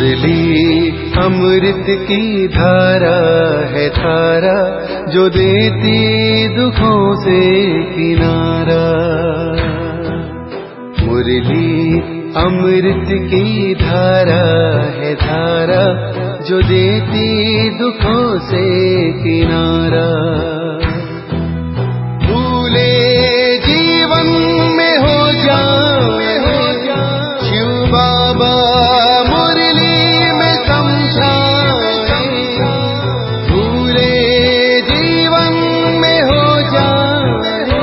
मुरली अमृत की धारा है धारा, जो देती दुखों से किनारा। मुरली अमृत की धारा है धारा, जो देती दुखों से किनारा। भूले जीवन में हो जाए शिव बाबा मुरली में समझाए। भूले जीवन में हो जाए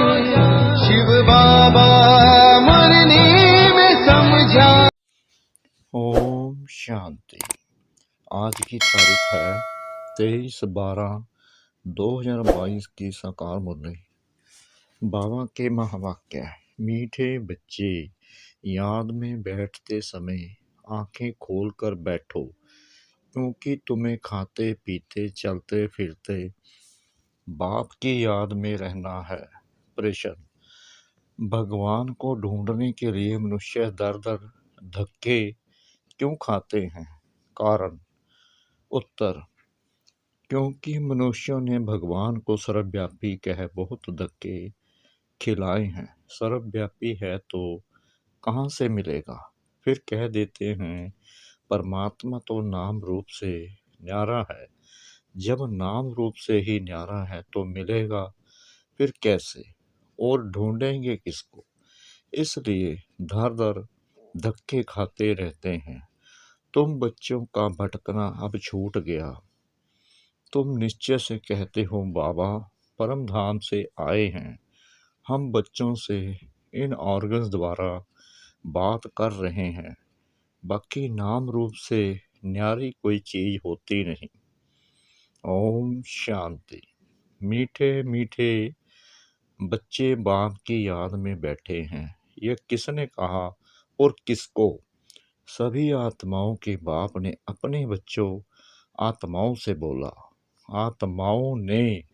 शिव बाबा मुरली में समझाए। ओम शांति। आज की तारीख है 23/12/2022 की साकार मुरली। बाबा के महावाक्य। मीठे बच्चे, याद में बैठते समय आंखें खोलकर बैठो, क्योंकि तुम्हें खाते पीते चलते फिरते बाप की याद में रहना है। प्रश्न: भगवान को ढूंढने के लिए मनुष्य दर दर धक्के क्यों खाते हैं? कारण: उत्तर: क्योंकि मनुष्यों ने भगवान को सर्वव्यापी कह बहुत धक्के खिलाए हैं। सर्वव्यापी है तो कहाँ से मिलेगा? फिर कह देते हैं परमात्मा तो नाम रूप से न्यारा है। जब नाम रूप से ही न्यारा है तो मिलेगा फिर कैसे? और ढूंढेंगे किसको? इसलिए दर दर धक्के खाते रहते हैं। तुम बच्चों का भटकना अब छूट गया। तुम निश्चय से कहते हो बाबा परम धाम से आए हैं। हम बच्चों से इन ऑर्गन्स द्वारा बात कर रहे हैं। बाकी नाम रूप से न्यारी कोई चीज होती नहीं। ओम शांति। मीठे मीठे बच्चे बाप की याद में बैठे हैं। यह किसने कहा और किसको? सभी आत्माओं के बाप ने अपने बच्चों आत्माओं से बोला। आत्माओं ने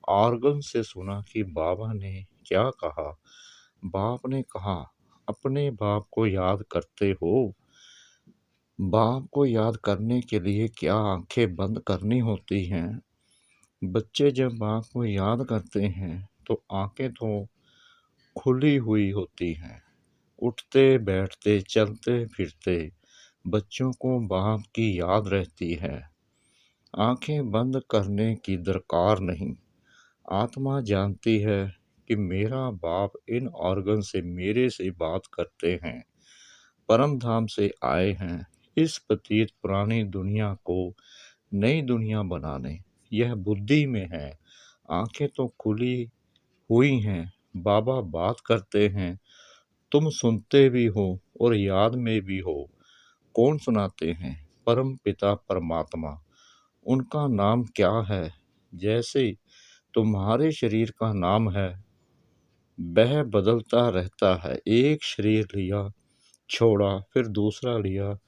ऑर्गन से सुना कि बाबा ने क्या कहा। बाप ने कहा अपने बाप को याद करते हो। बाप को याद करने के लिए क्या आंखें बंद करनी होती हैं? बच्चे जब बाप को याद करते हैं तो आंखें तो खुली हुई होती हैं। उठते बैठते चलते फिरते बच्चों को बाप की याद रहती है। आंखें बंद करने की दरकार नहीं। आत्मा जानती है कि मेरा बाप इन ऑर्गन से मेरे से बात करते हैं। परम धाम से आए हैं इस पतित पुरानी दुनिया को नई दुनिया बनाने। यह बुद्धि में है। आंखें तो खुली हुई हैं। बाबा बात करते हैं, तुम सुनते भी हो और याद में भी हो। कौन सुनाते हैं? परम पिता परमात्मा। उनका नाम क्या है? जैसे तुम्हारे शरीर का नाम है, वह बदलता रहता है। एक शरीर लिया, छोड़ा, फिर दूसरा लिया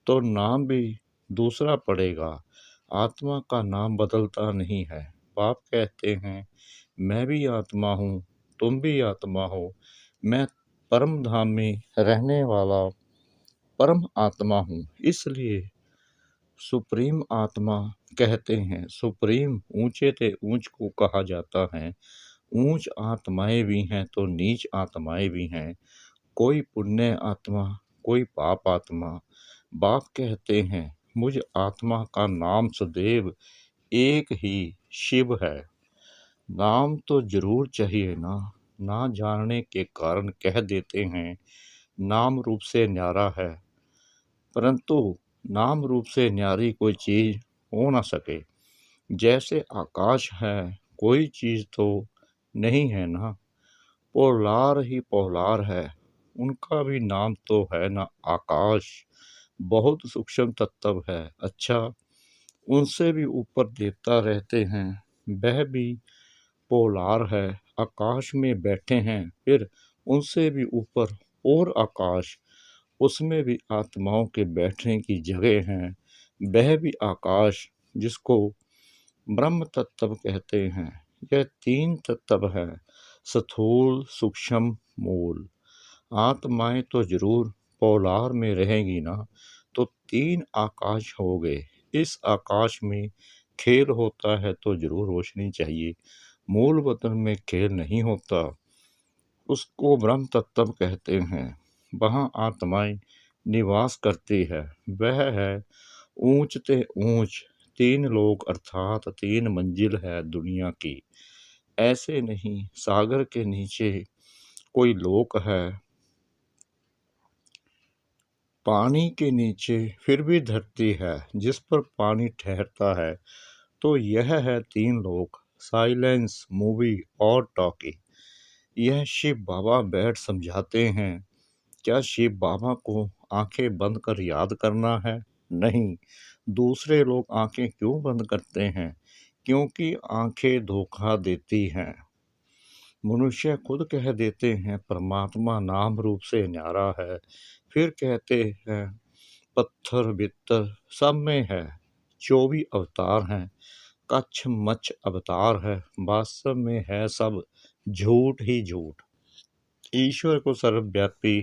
तो नाम भी दूसरा पड़ेगा। आत्मा का नाम बदलता नहीं है। बाप कहते हैं मैं भी आत्मा हूँ, तुम भी आत्मा हो। मैं परम धाम में रहने वाला परम आत्मा हूँ। इसलिए सुप्रीम आत्मा कहते हैं। सुप्रीम ऊंचे ते ऊंच को कहा जाता है। ऊंच आत्माएं भी हैं तो नीच आत्माएं भी हैं। कोई पुण्य आत्मा, कोई पाप आत्मा। बाप कहते हैं मुझ आत्मा का नाम सदैव एक ही शिव है। नाम तो जरूर चाहिए ना जानने के कारण कह देते हैं नाम रूप से न्यारा है, परंतु नाम रूप से न्यारी कोई चीज हो ना सके। जैसे आकाश है, कोई चीज तो नहीं है ना। पोलार ही पोलार है, उनका भी नाम तो है ना आकाश। बहुत सूक्ष्म तत्व है। अच्छा, उनसे भी ऊपर देवता रहते हैं, वह भी पोलार है, आकाश में बैठे हैं। फिर उनसे भी ऊपर और आकाश, उसमें भी आत्माओं के बैठने की जगह है, वह भी आकाश, जिसको ब्रह्म तत्व कहते हैं। यह 3 तत्व है, स्थूल सूक्ष्म मूल। आत्माएं तो जरूर पोलार में रहेंगी ना, तो 3 आकाश हो गए। इस आकाश में खेल होता है तो जरूर रोशनी चाहिए। मूल वतन में खेल नहीं होता, उसको ब्रह्म तत्व कहते हैं। वहाँ आत्माएं निवास करती है। वह है ऊंच ते ऊंच 3 लोक अर्थात 3 मंजिल है दुनिया की। ऐसे नहीं सागर के नीचे कोई लोक है, पानी के नीचे फिर भी धरती है जिस पर पानी ठहरता है। तो यह है 3 लोक, साइलेंस, मूवी और टॉकी। यह शिव बाबा बैठ समझाते हैं। क्या शिव बाबा को आंखें बंद कर याद करना है? नहीं। दूसरे लोग आंखें क्यों बंद करते हैं? क्योंकि आंखें धोखा देती हैं। मनुष्य खुद कह देते हैं परमात्मा नाम रूप से न्यारा है, फिर कहते हैं पत्थर बित्तर सब में है। 24 अवतार हैं, कच्छ मच्छ अवतार है, वास्तव में है सब झूठ ही झूठ। ईश्वर को सर्वव्यापी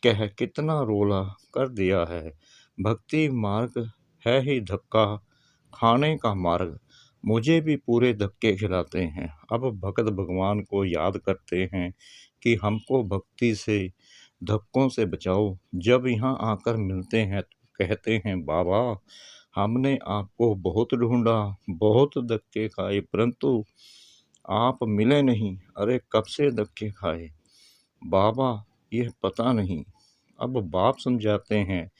कह कितना रोला कर दिया है। भक्ति मार्ग है ही धक्का खाने का मार्ग। मुझे भी पूरे धक्के खिलाते हैं। अब भक्त भगवान को याद करते हैं कि हमको भक्ति से धक्कों से बचाओ। जब यहाँ आकर मिलते हैं तो कहते हैं बाबा हमने आपको बहुत ढूंढा, बहुत धक्के खाए, परंतु आप मिले नहीं। अरे कब से धक्के खाए बाबा, यह पता नहीं। अब बाप समझाते हैं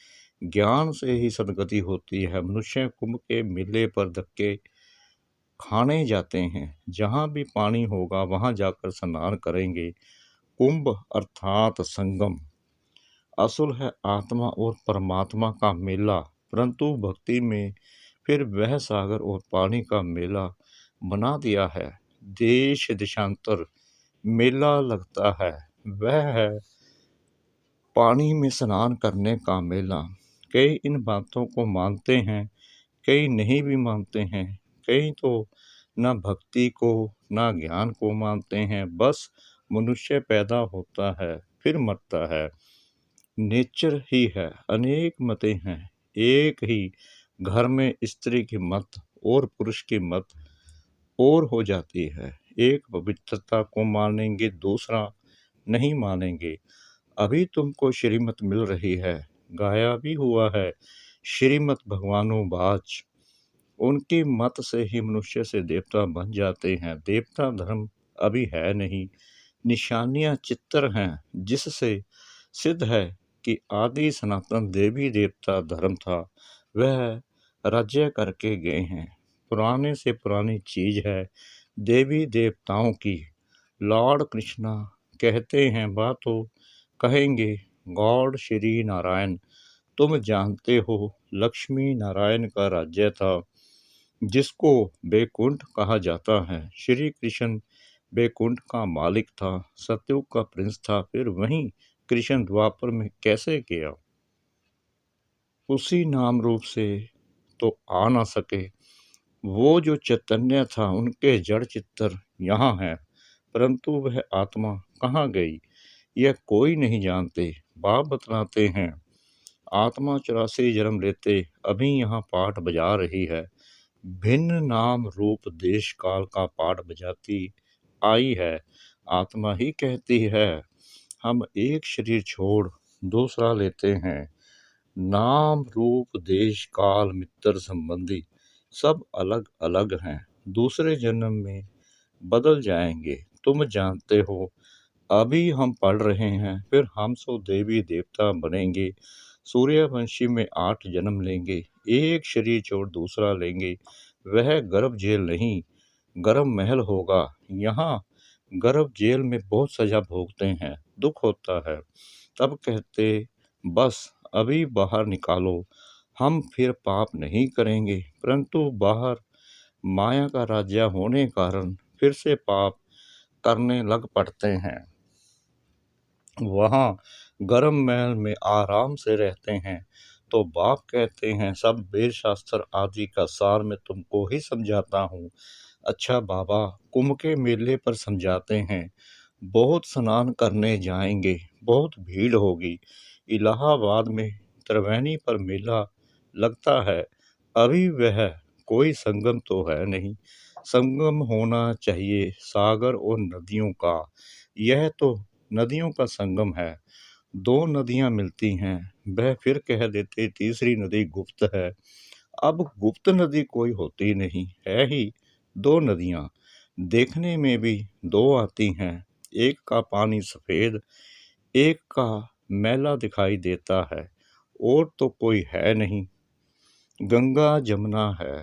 ज्ञान से ही सदगति होती है। मनुष्य कुंभ के मेले पर धक्के खाने जाते हैं। जहाँ भी पानी होगा वहाँ जाकर स्नान करेंगे। कुंभ अर्थात संगम असल है आत्मा और परमात्मा का मेला, परंतु भक्ति में फिर वह सागर और पानी का मेला बना दिया है। देश देशांतर मेला लगता है, वह है पानी में स्नान करने का मेला। कई इन बातों को मानते हैं, कई नहीं भी मानते हैं। कई तो न भक्ति को न ज्ञान को मानते हैं। बस मनुष्य पैदा होता है फिर मरता है। नेचर ही है, अनेक मतें हैं। एक ही घर में स्त्री की मत और पुरुष की मत और हो जाती है। एक पवित्रता को मानेंगे, दूसरा नहीं मानेंगे। अभी तुमको श्रीमत मिल रही है, गाया भी हुआ है श्रीमत भगवानो बाच। उनकी मत से ही मनुष्य से देवता बन जाते हैं। देवता धर्म अभी है नहीं, निशानियां चित्र हैं जिससे सिद्ध है कि आदि सनातन देवी देवता धर्म था, वह राज्य करके गए हैं। पुराने से पुरानी चीज है देवी देवताओं की। लॉर्ड कृष्णा कहते हैं बातों कहेंगे गॉड श्री नारायण। तुम जानते हो लक्ष्मी नारायण का राज्य था जिसको बैकुंठ कहा जाता है। श्री कृष्ण बैकुंठ का मालिक था, सतयुग का प्रिंस था। फिर वहीं कृष्ण द्वापर में कैसे गया? उसी नाम रूप से तो आ ना सके। वो जो चैतन्य था उनके जड़ चित्तर यहाँ है, परंतु वह आत्मा कहाँ गई यह कोई नहीं जानते। बाप बतलाते हैं आत्मा 84 जन्म लेते अभी यहाँ पाठ बजा रही है। भिन्न नाम रूप देश काल का पाठ बजाती आई है। आत्मा ही कहती है हम एक शरीर छोड़ दूसरा लेते हैं। नाम रूप देश काल मित्र संबंधी सब अलग अलग हैं, दूसरे जन्म में बदल जाएंगे। तुम जानते हो अभी हम पढ़ रहे हैं, फिर हम सो देवी देवता बनेंगे। सूर्यवंशी में 8 जन्म लेंगे, एक शरीर छोड़ दूसरा लेंगे। वह गर्भ जेल नहीं, गर्भ महल होगा। यहाँ गर्भ जेल में बहुत सजा भोगते हैं, दुख होता है। तब कहते बस अभी बाहर निकालो, हम फिर पाप नहीं करेंगे। परंतु बाहर माया का राज्य होने कारण फिर से पाप करने लग पड़ते हैं। वहाँ गर्म महल में आराम से रहते हैं। तो बाप कहते हैं सब वेद शास्त्र आदि का सार मैं तुमको ही समझाता हूँ। अच्छा बाबा कुंभ के मेले पर समझाते हैं बहुत स्नान करने जाएंगे, बहुत भीड़ होगी। इलाहाबाद में त्रिवेणी पर मेला लगता है, अभी वह कोई संगम तो है नहीं। संगम होना चाहिए सागर और नदियों का, यह तो नदियों का संगम है। दो नदियां मिलती हैं, वह फिर कह देते तीसरी नदी गुप्त है। अब गुप्त नदी कोई होती नहीं, है ही दो नदियां। देखने में भी दो आती हैं, एक का पानी सफेद, एक का मैला दिखाई देता है, और तो कोई है नहीं। गंगा जमुना है,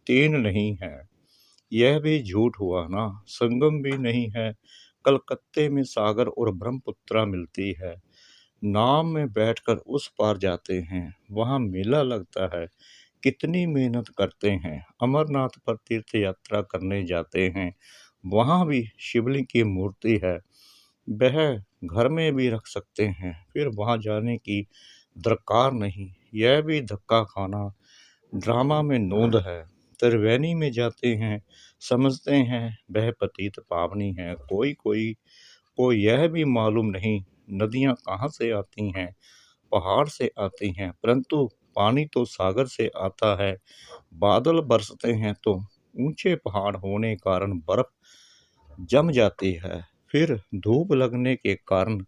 तीन नहीं है, यह भी झूठ हुआ ना। संगम भी नहीं है। कलकत्ते में सागर और ब्रह्मपुत्रा मिलती है, नाव में बैठकर उस पार जाते हैं, वहां मेला लगता है। कितनी मेहनत करते हैं, अमरनाथ पर तीर्थ यात्रा करने जाते हैं, वहां भी शिवलिंग की मूर्ति है, वह घर में भी रख सकते हैं, फिर वहां जाने की दरकार नहीं। यह भी धक्का खाना, ड्रामा में नोंद है। त्रिवेणी में जाते हैं, समझते हैं वह पतित पावनी है। कोई कोई को यह भी मालूम नहीं नदियां कहाँ से आती हैं, पहाड़ से आती हैं, परंतु पानी तो सागर से आता है। बादल बरसते हैं तो ऊंचे पहाड़ होने कारण बर्फ जम जाती है, फिर धूप लगने के कारण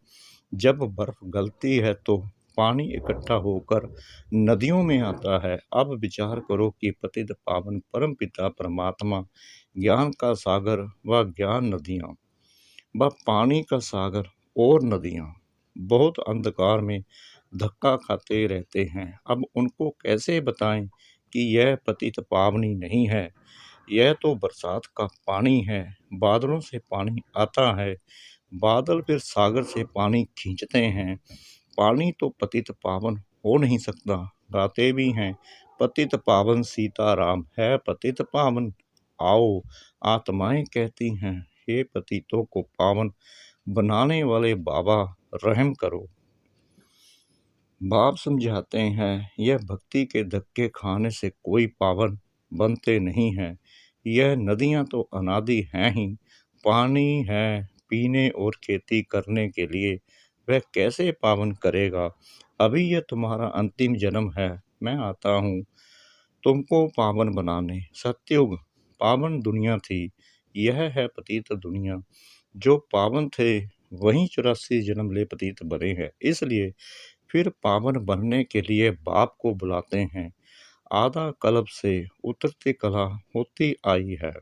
जब बर्फ गलती है तो पानी इकट्ठा होकर नदियों में आता है। अब विचार करो कि पतित पावन परम पिता परमात्मा, ज्ञान का सागर व ज्ञान नदियाँ, व पानी का सागर और नदियाँ बहुत अंधकार में धक्का खाते रहते हैं। अब उनको कैसे बताएं कि यह पतित पावनी नहीं है, यह तो बरसात का पानी है। बादलों से पानी आता है, बादल फिर सागर से पानी खींचते हैं। पानी तो पतित पावन हो नहीं सकता। गाते भी हैं, पतित पावन सीताराम है पतित पावन। आओ, आत्माएं कहती हैं, हे पतितों को पावन बनाने वाले बाबा रहम करो। बाप समझाते हैं, यह भक्ति के धक्के खाने से कोई पावन बनते नहीं हैं। यह नदियां तो अनादि हैं ही, पानी है पीने और खेती करने के लिए, वह कैसे पावन करेगा। अभी यह तुम्हारा अंतिम जन्म है, मैं आता हूँ तुमको पावन बनाने। सतयुग पावन दुनिया थी, यह है पतित दुनिया। जो पावन थे वहीं 84 जन्म ले पतित बने हैं, इसलिए फिर पावन बनने के लिए बाप को बुलाते हैं। आधा कल्प से उतरती कला होती आई है।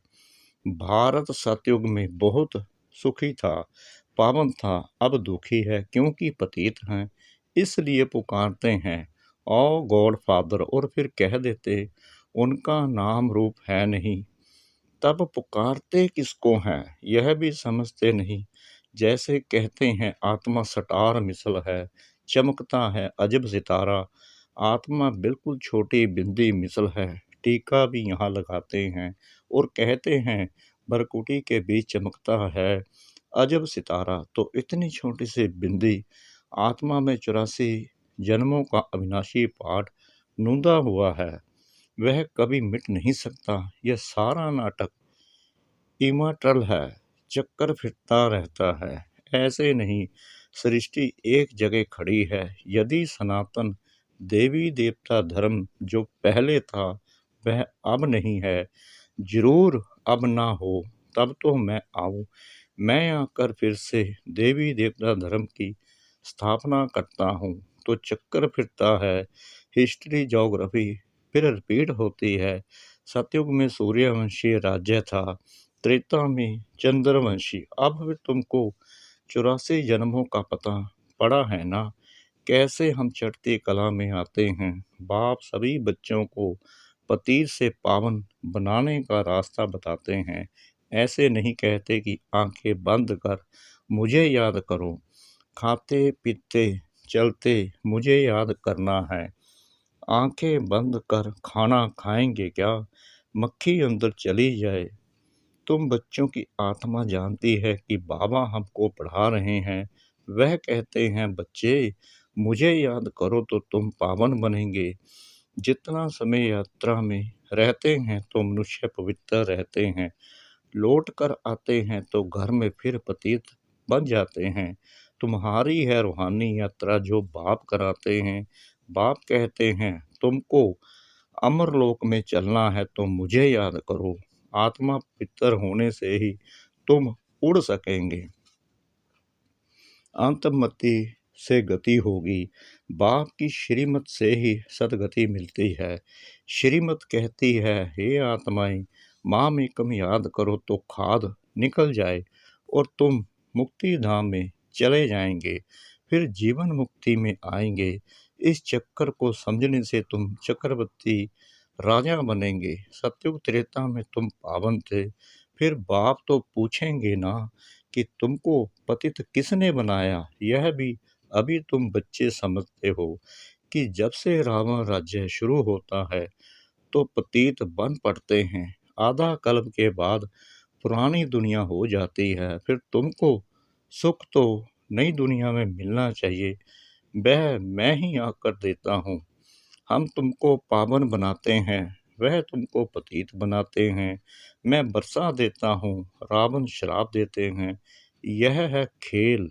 भारत सतयुग में बहुत सुखी था, पावन था, अब दुखी है क्योंकि पतित हैं, इसलिए पुकारते हैं ओ गॉड फादर, और फिर कह देते उनका नाम रूप है नहीं। तब पुकारते किसको हैं यह भी समझते नहीं। जैसे कहते हैं आत्मा सटार मिसल है, चमकता है अजब सितारा। आत्मा बिल्कुल छोटी बिंदी मिसल है, टीका भी यहाँ लगाते हैं और कहते हैं भरकुटी के बीच चमकता है अजब सितारा। तो इतनी छोटी सी बिंदी आत्मा में 84 जन्मों का अविनाशी पाठ नूंदा हुआ है, वह कभी मिट नहीं सकता। यह सारा नाटक इमर्टल है, चक्कर फिरता रहता है। ऐसे नहीं, सृष्टि एक जगह खड़ी है। यदि सनातन देवी देवता धर्म जो पहले था वह अब नहीं है, जरूर अब ना हो, तब तो मैं आऊं। मैं आकर फिर से देवी देवता धर्म की स्थापना करता हूँ। तो चक्कर फिरता है, हिस्ट्री ज्योग्राफी फिर रिपीट होती है। सतयुग में सूर्यवंशी राज्य था, त्रेता में चंद्रवंशी। अब भी तुमको 84 जन्मों का पता पड़ा है ना, कैसे हम चढ़ती कला में आते हैं। बाप सभी बच्चों को पतीर से पावन बनाने का रास्ता बताते हैं। ऐसे नहीं कहते कि आंखें बंद कर मुझे याद करो, खाते पीते चलते मुझे याद करना है। आंखें बंद कर खाना खाएंगे क्या, मक्खी अंदर चली जाए। तुम बच्चों की आत्मा जानती है कि बाबा हमको पढ़ा रहे हैं। वह कहते हैं बच्चे मुझे याद करो तो तुम पावन बनेंगे। जितना समय यात्रा में रहते हैं तो मनुष्य पवित्र रहते हैं, लौट कर आते हैं तो घर में फिर पतित बन जाते हैं। तुम्हारी है रूहानी यात्रा जो बाप कराते हैं, बाप कहते हैं तुमको अमरलोक में चलना है तो मुझे याद करो, आत्मा पितर होने से ही तुम उड़ सकेंगे। अंतमति से गति होगी, बाप की श्रीमत से ही सदगति मिलती है। श्रीमत कहती है, हे आत्माएं, माम एकम याद करो तो खाद निकल जाए और तुम मुक्ति धाम में चले जाएंगे, फिर जीवन मुक्ति में आएंगे। इस चक्कर को समझने से तुम चक्रवर्ती राजा बनेंगे। सतयुग त्रेता में तुम पावन थे, फिर बाप तो पूछेंगे ना कि तुमको पतित किसने बनाया। यह भी अभी तुम बच्चे समझते हो कि जब से रावण राज्य शुरू होता है तो पतित बन पड़ते हैं। आधा कल्प के बाद पुरानी दुनिया हो जाती है, फिर तुमको सुख तो नई दुनिया में मिलना चाहिए, वह मैं ही आकर देता हूँ। हम तुमको पावन बनाते हैं, वह तुमको पतित बनाते हैं। मैं वर्षा देता हूँ, रावण श्राप देते हैं। यह है खेल।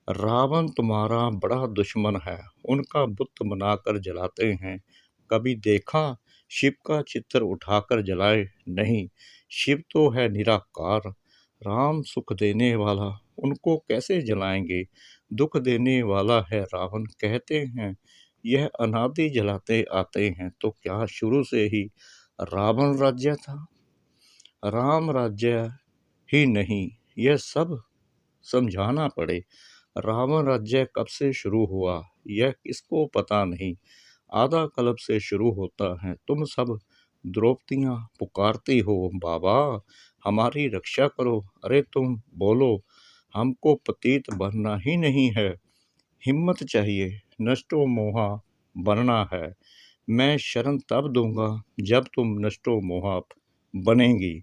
रावण तुम्हारा बड़ा दुश्मन है, उनका बुत बनाकर जलाते हैं। कभी देखा शिव का चित्र उठाकर जलाए? नहीं, शिव तो है निराकार, राम सुख देने वाला, उनको कैसे जलाएंगे? दुख देने वाला है रावण। कहते हैं यह अनादि जलाते आते हैं, तो क्या शुरू से ही रावण राज्य था? राम राज्य ही नहीं, यह सब समझाना पड़े। रावण राज्य कब से शुरू हुआ यह किसको पता नहीं। आधा कल्प से शुरू होता है। तुम सब द्रौपदियाँ पुकारती हो, बाबा हमारी रक्षा करो। अरे तुम बोलो, हमको पतित बनना ही नहीं है। हिम्मत चाहिए, नष्टो मोहा बनना है। मैं शरण तब दूंगा जब तुम नष्टो मोहा बनेंगी।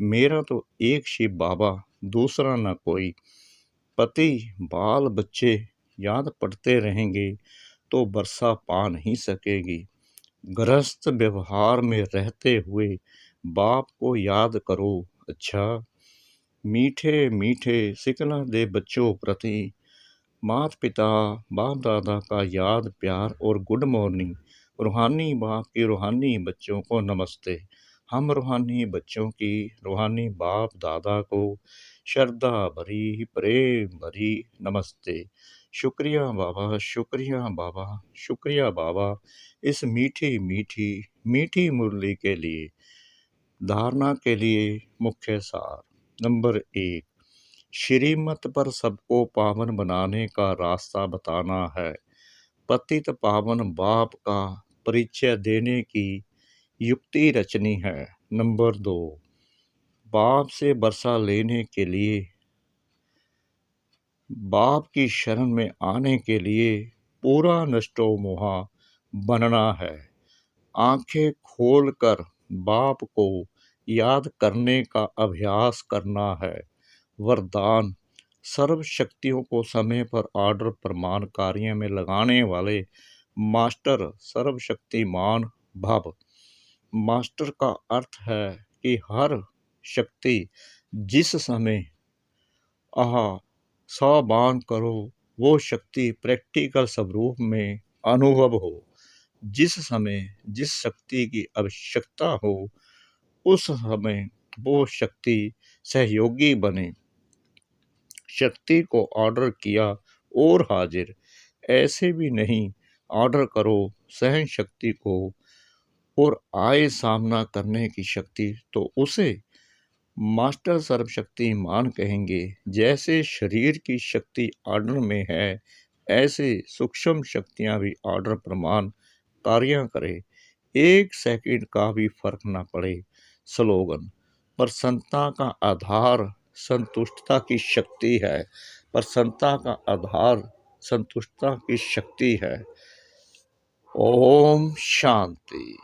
मेरा तो एक शिव बाबा, दूसरा न कोई। पति बाल बच्चे याद पड़ते रहेंगे तो वर्षा पा नहीं सकेगी। गृहस्थ व्यवहार में रहते हुए बाप को याद करो। अच्छा, मीठे मीठे सिकना दे बच्चों प्रति माता पिता बाप दादा का याद प्यार और गुड मॉर्निंग। रूहानी बाप की रूहानी बच्चों को नमस्ते। हम रूहानी बच्चों की रूहानी बाप दादा को श्रद्धा भरी प्रेम भरी नमस्ते। शुक्रिया बाबा, शुक्रिया बाबा, शुक्रिया बाबा, इस मीठी मीठी मीठी मुरली के लिए। धारणा के लिए मुख्य सार। नंबर 1, श्रीमत पर सबको पावन बनाने का रास्ता बताना है। पतित पावन बाप का परिचय देने की युक्ति रचनी है। नंबर 2, बाप से वर्षा लेने के लिए, बाप की शरण में आने के लिए पूरा नष्टो मोहा बनना है। आंखें खोलकर बाप को याद करने का अभ्यास करना है। वरदान, सर्व शक्तियों को समय पर ऑर्डर प्रमाण कार्य में लगाने वाले मास्टर सर्वशक्तिमान भव। मास्टर का अर्थ है कि हर शक्ति जिस समय साबान करो वो शक्ति प्रैक्टिकल स्वरूप में अनुभव हो। जिस समय जिस शक्ति की आवश्यकता हो उस समय वो शक्ति सहयोगी बने। शक्ति को ऑर्डर किया और हाजिर। ऐसे भी नहीं ऑर्डर करो सहन शक्ति को और आए सामना करने की शक्ति, तो उसे मास्टर सर्वशक्तिमान कहेंगे। जैसे शरीर की शक्ति ऑर्डर में है, ऐसे सूक्ष्म शक्तियां भी ऑर्डर प्रमाण कार्य करें, 1 सेकंड का भी फर्क ना पड़े। स्लोगन, प्रसन्नता का आधार संतुष्टता की शक्ति है। प्रसन्नता का आधार संतुष्टता की शक्ति है। ओम शांति।